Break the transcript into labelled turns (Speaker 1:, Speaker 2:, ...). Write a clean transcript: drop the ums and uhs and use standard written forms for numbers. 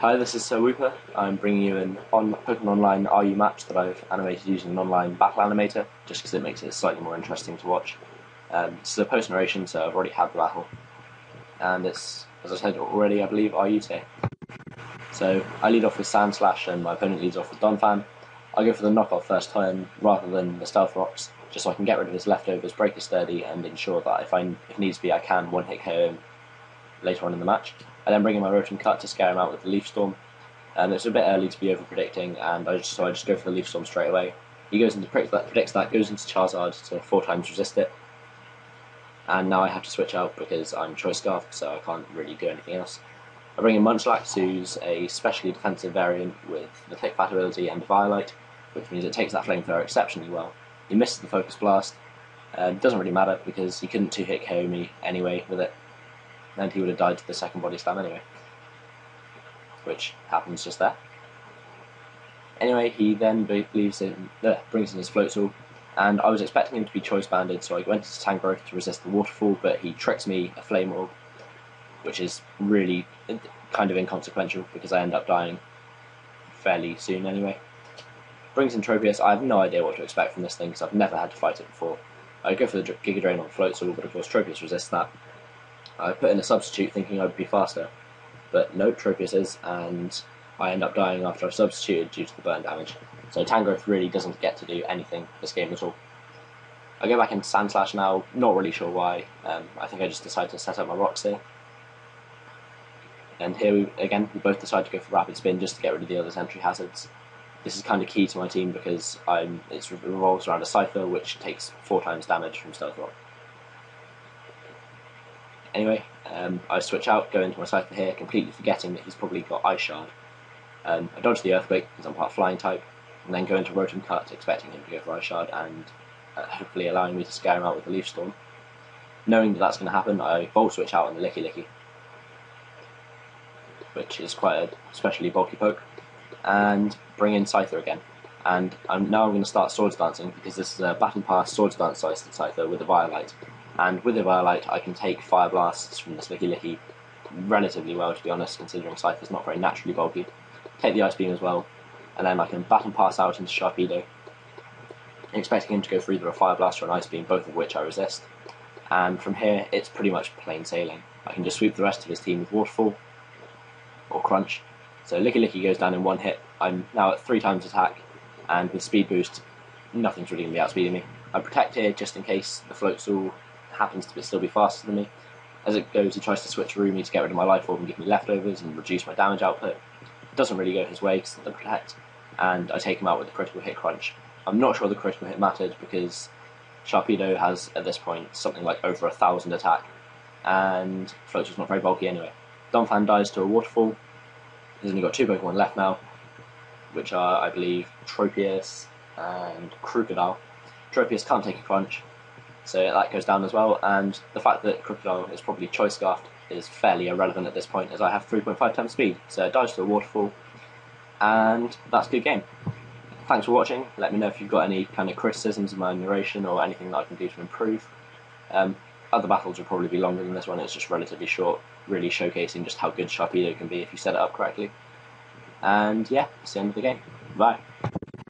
Speaker 1: Hi, this is Sir Whooper. I'm bringing you an Pokemon Online RU match that I've animated using an online battle animator, just because it makes it slightly more interesting to watch. This is a post-narration, so I've already had the battle. And it's, as I said already, I believe, RU today. So I lead off with Sand Slash and my opponent leads off with Donphan. I go for the knockoff first turn rather than the Stealth Rocks, just so I can get rid of his leftovers, break his sturdy, and ensure that if needs be I can one-hit KO him later on in the match. I then bring in my Rotom Cut to scare him out with the Leaf Storm. It's a bit early to be over-predicting, and so I just go for the Leaf Storm straight away. He goes into predicts that, goes into Charizard to 4 times resist it. And now I have to switch out because I'm Choice Scarfed, so I can't really do anything else. I bring in Munchlax, who's a specially defensive variant with the Thick Fat ability and Violite, which means it takes that Flamethrower exceptionally well. He misses the Focus Blast. Doesn't really matter because he couldn't 2-hit KO me anyway with it, and he would have died to the second Body Slam anyway, which happens just there. Anyway, he then brings in his Floatzel, and I was expecting him to be Choice Banded, so I went into Tangrowth to resist the Waterfall, but he tricks me a Flame Orb, which is really kind of inconsequential because I end up dying fairly soon anyway. Brings in Tropius. I have no idea what to expect from this thing because I've never had to fight it before. I go for the Giga Drain on Floatzel, but of course Tropius resists that. I put in a substitute thinking I'd be faster, but no, Tropius is, and I end up dying after I've substituted due to the burn damage. So Tangrowth really doesn't get to do anything this game at all. I go back into Sand Slash now, not really sure why. I think I just decided to set up my rocks here. And here we both decide to go for Rapid Spin just to get rid of the other Sentry hazards. This is kind of key to my team because it revolves around a Scyther, which takes 4 times damage from Stealth Rock. Anyway, I switch out, go into my Scyther here, completely forgetting that he's probably got Ice Shard. I dodge the Earthquake because I'm part Flying type, and then go into Rotom Cut, expecting him to go for Ice Shard and hopefully allowing me to scare him out with the Leaf Storm. Knowing that that's going to happen, I Volt Switch out on the Licky, which is quite a especially bulky poke, and bring in Scyther again. And now I'm going to start Swords Dancing because this is a Battle Pass Swords Dance Scyther with a Violite. And with the Violite, I can take Fire Blasts from this Licky relatively well, to be honest, considering Scyther's not very naturally bulky. Take the Ice Beam as well, and then I can Baton Pass out into Sharpedo, expecting him to go for either a Fire Blast or an Ice Beam, both of which I resist. And from here, it's pretty much plain sailing. I can just sweep the rest of his team with Waterfall, or Crunch. So Licky goes down in 1 hit. I'm now at 3 times attack, and with Speed Boost, nothing's really going to be outspeeding me. I Protect here just in case the Floatzel happens to still be faster than me. As it goes, he tries to switch Roomy to get rid of my Life Orb and give me leftovers and reduce my damage output. It doesn't really go his way because of the Protect, and I take him out with the Critical Hit Crunch. I'm not sure the Critical Hit mattered because Sharpedo has, at this point, something like over 1,000 attack, and Floatzel's not very bulky anyway. Donphan dies to a Waterfall. He's only got 2 Pokemon left now, which are, I believe, Tropius and Crocodile. Tropius can't take a Crunch, so that goes down as well, and the fact that Crocodile is probably Choice Scarfed is fairly irrelevant at this point, as I have 3.5 times speed, so it dies to a Waterfall, and that's a good game. Thanks for watching. Let me know if you've got any kind of criticisms of my narration or anything that I can do to improve. Other battles will probably be longer than this one. It's just relatively short, really showcasing just how good Sharpedo can be if you set it up correctly. And yeah, it's the end of the game. Bye.